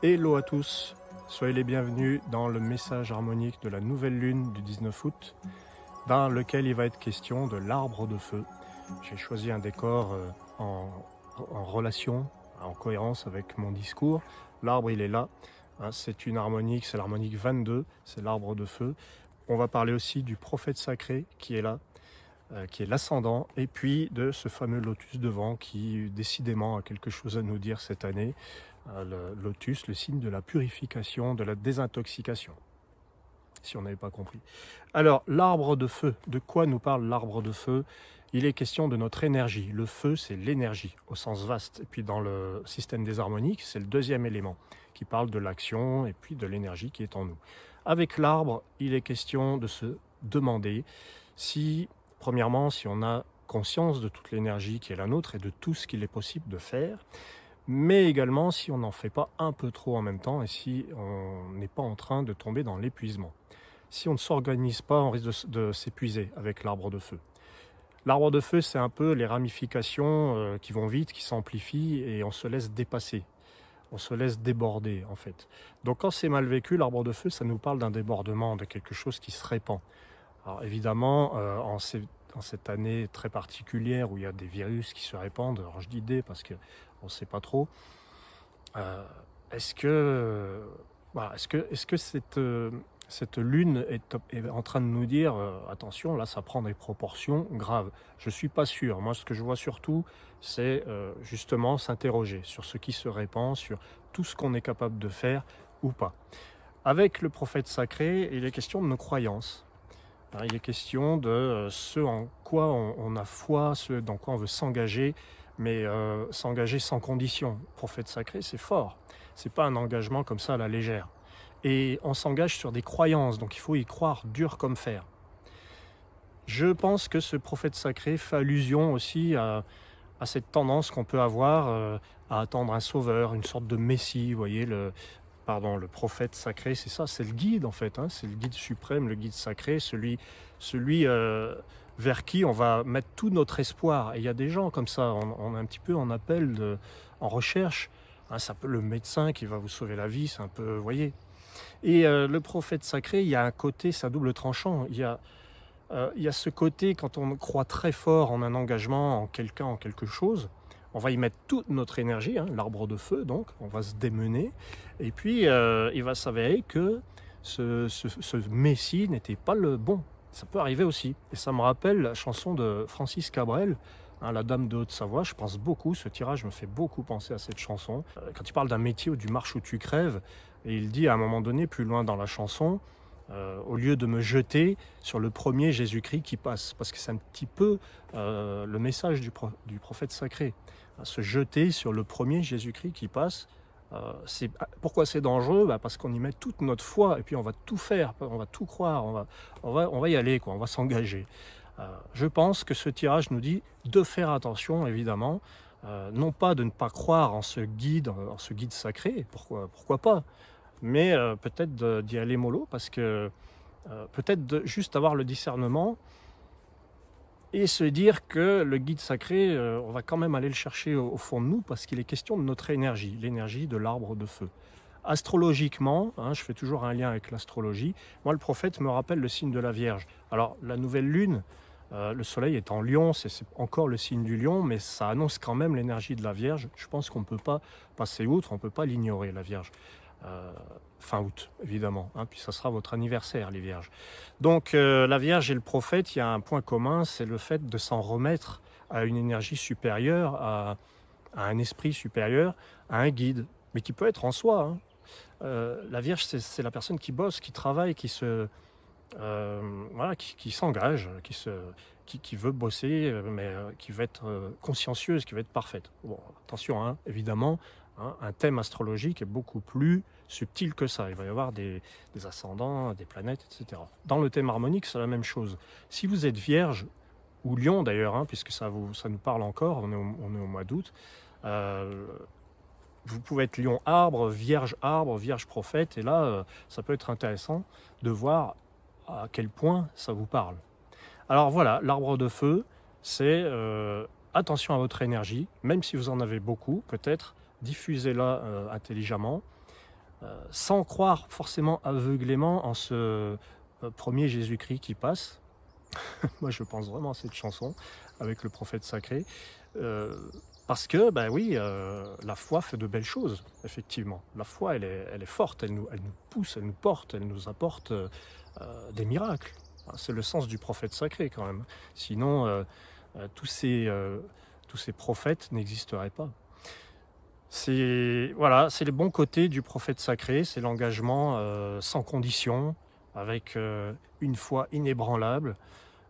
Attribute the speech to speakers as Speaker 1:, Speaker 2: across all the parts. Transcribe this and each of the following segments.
Speaker 1: Hello à tous, soyez les bienvenus dans le message harmonique de la nouvelle lune du 19 août, dans lequel il va être question de l'arbre de feu. J'ai choisi un décor en relation, en cohérence avec mon discours. L'arbre, il est là, c'est une harmonique, c'est l'harmonique 22, c'est l'arbre de feu. On va parler aussi du prophète sacré qui est là, qui est l'ascendant, et puis de ce fameux lotus de vent qui décidément a quelque chose à nous dire cette année. Le lotus, le signe de la purification, de la désintoxication, si on n'avait pas compris. Alors, l'arbre de feu, de quoi nous parle l'arbre de feu? Il est question de notre énergie. Le feu, c'est l'énergie, au sens vaste. Et puis dans le système des harmoniques, c'est le deuxième élément, qui parle de l'action et puis de l'énergie qui est en nous. Avec l'arbre, il est question de se demander si, premièrement, si on a conscience de toute l'énergie qui est la nôtre et de tout ce qu'il est possible de faire, mais également si on n'en fait pas un peu trop en même temps et si on n'est pas en train de tomber dans l'épuisement. Si on ne s'organise pas, on risque de s'épuiser avec l'arbre de feu. L'arbre de feu, c'est un peu les ramifications qui vont vite, qui s'amplifient et on se laisse dépasser. On se laisse déborder en fait. Donc quand c'est mal vécu, l'arbre de feu, ça nous parle d'un débordement, de quelque chose qui se répand. Alors évidemment, en cette année très particulière où il y a des virus qui se répandent, alors je dis des parce qu'on ne sait pas trop, est-ce que cette lune est en train de nous dire attention, là ça prend des proportions graves? Je ne suis pas sûr. Moi ce que je vois surtout, c'est justement s'interroger sur ce qui se répand, sur tout ce qu'on est capable de faire ou pas. Avec le prophète sacré, il est question de nos croyances. Il est question de ce en quoi on a foi, ce dans quoi on veut s'engager, mais s'engager sans condition. Prophète sacré, c'est fort. C'est pas un engagement comme ça à la légère. Et on s'engage sur des croyances, donc il faut y croire dur comme fer. Je pense que ce prophète sacré fait allusion aussi à cette tendance qu'on peut avoir à attendre un sauveur, une sorte de messie, vous voyez, le prophète sacré, c'est ça, c'est le guide en fait, c'est le guide suprême, le guide sacré, celui vers qui on va mettre tout notre espoir. Et il y a des gens comme ça, on est un petit peu en appel, en recherche, c'est un peu le médecin qui va vous sauver la vie, c'est un peu, vous voyez. Et le prophète sacré, il y a un côté, c'est un double tranchant, il y a ce côté quand on croit très fort en un engagement, en quelqu'un, en quelque chose, on va y mettre toute notre énergie, l'arbre de feu donc, on va se démener, et puis il va s'avérer que ce messie n'était pas le bon. Ça peut arriver aussi, et ça me rappelle la chanson de Francis Cabrel, La Dame de Haute-Savoie. Je pense beaucoup, ce tirage me fait beaucoup penser à cette chanson. Quand il parle d'un métier ou du marche où tu crèves, et il dit à un moment donné, plus loin dans la chanson, au lieu de me jeter sur le premier Jésus-Christ qui passe, parce que c'est un petit peu le message du prophète sacré, se jeter sur le premier Jésus-Christ qui passe. Pourquoi c'est dangereux? Parce qu'on y met toute notre foi et puis on va tout faire, on va tout croire, on va y aller, on va s'engager. Je pense que ce tirage nous dit de faire attention, évidemment, non pas de ne pas croire en ce guide sacré, pourquoi pas, mais peut-être d'y aller mollo, parce que peut-être de juste avoir le discernement et se dire que le guide sacré, on va quand même aller le chercher au fond de nous, parce qu'il est question de notre énergie, l'énergie de l'arbre de feu. Astrologiquement, je fais toujours un lien avec l'astrologie, moi le prophète me rappelle le signe de la Vierge. Alors la nouvelle lune, le soleil est en Lion, c'est encore le signe du Lion, mais ça annonce quand même l'énergie de la Vierge. Je pense qu'on ne peut pas passer outre, on ne peut pas l'ignorer, la Vierge. Fin août, évidemment, puis ça sera votre anniversaire, les Vierges. Donc la Vierge et le prophète, il y a un point commun, c'est le fait de s'en remettre à une énergie supérieure, à un esprit supérieur, à un guide, mais qui peut être en soi. La Vierge, c'est la personne qui bosse, qui travaille, qui s'engage, qui veut bosser, mais qui veut être consciencieuse, qui veut être parfaite. Bon, attention, évidemment, un thème astrologique est beaucoup plus subtil que ça. Il va y avoir des ascendants, des planètes, etc. Dans le thème harmonique, c'est la même chose. Si vous êtes Vierge, ou Lion d'ailleurs, puisque ça nous parle encore, on est au mois d'août, vous pouvez être Lion arbre, Vierge prophète, et là, ça peut être intéressant de voir à quel point ça vous parle. Alors voilà, l'arbre de feu, c'est attention à votre énergie, même si vous en avez beaucoup, peut-être diffusez-la intelligemment, sans croire forcément aveuglément en ce premier Jésus-Christ qui passe. Moi, je pense vraiment à cette chanson avec le prophète sacré. Euh, Parce que, ben oui, la foi fait de belles choses, effectivement. La foi, elle est forte, elle nous pousse, elle nous porte, elle nous apporte des miracles. C'est le sens du prophète sacré, quand même. Sinon, tous ces prophètes n'existeraient pas. Voilà, c'est les bons côtés du prophète sacré, c'est l'engagement sans condition, avec une foi inébranlable.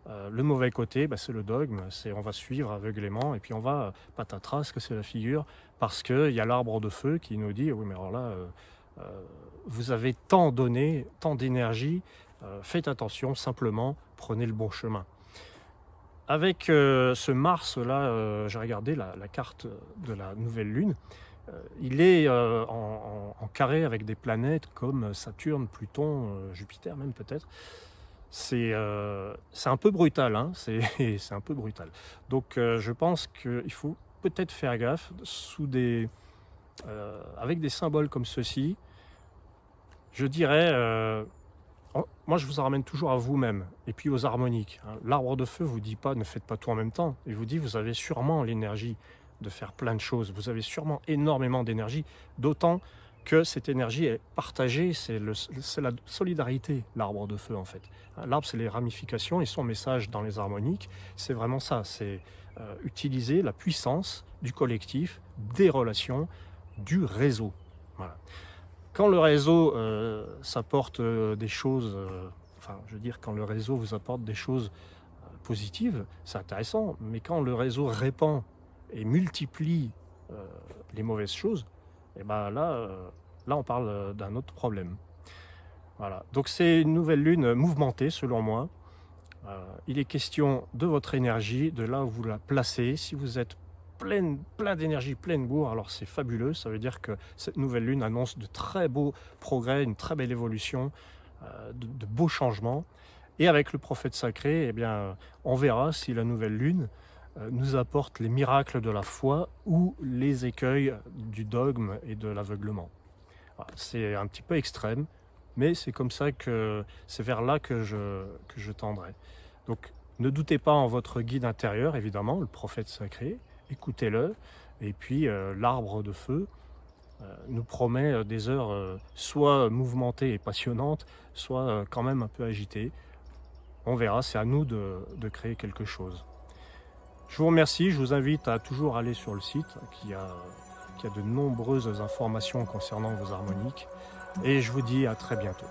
Speaker 1: Le mauvais côté, bah, c'est le dogme, c'est on va suivre aveuglément et puis on va, patatras, que c'est la figure, parce qu'il y a l'arbre de feu qui nous dit, oui mais alors là, vous avez tant donné, tant d'énergie, faites attention, simplement, prenez le bon chemin. Avec ce Mars-là, j'ai regardé la carte de la nouvelle Lune, il est en carré avec des planètes comme Saturne, Pluton, Jupiter même peut-être. C'est un peu brutal, hein, c'est un peu brutal. Donc je pense qu'il faut peut-être faire gaffe avec des symboles comme ceci. Je dirais, moi je vous en ramène toujours à vous-même et puis aux harmoniques. Hein. L'arbre de feu vous dit pas ne faites pas tout en même temps. Il vous dit vous avez sûrement l'énergie de faire plein de choses. Vous avez sûrement énormément d'énergie, d'autant que cette énergie est partagée, c'est la solidarité, l'arbre de feu en fait. L'arbre, c'est les ramifications et son message dans les harmoniques, c'est vraiment ça, c'est utiliser la puissance du collectif, des relations, du réseau. Voilà. Quand le réseau s'apporte des choses, je veux dire, quand le réseau vous apporte des choses positives, c'est intéressant, mais quand le réseau répand et multiplie les mauvaises choses, et ben là on parle d'un autre problème. Voilà. Donc c'est une nouvelle lune mouvementée selon moi. Il est question de votre énergie, de là où vous la placez. Si vous êtes plein d'énergie, pleine bourre, alors c'est fabuleux. Ça veut dire que cette nouvelle lune annonce de très beaux progrès, une très belle évolution, de beaux changements. Et avec le prophète sacré, eh bien, on verra si la nouvelle lune nous apporte les miracles de la foi ou les écueils du dogme et de l'aveuglement. C'est un petit peu extrême, mais c'est comme ça c'est vers là que je tendrai. Donc ne doutez pas en votre guide intérieur, évidemment, le prophète sacré, écoutez-le, et puis l'arbre de feu nous promet des heures soit mouvementées et passionnantes, soit quand même un peu agitées. On verra, c'est à nous de créer quelque chose. Je vous remercie, je vous invite à toujours aller sur le site qui a de nombreuses informations concernant vos harmoniques et je vous dis à très bientôt.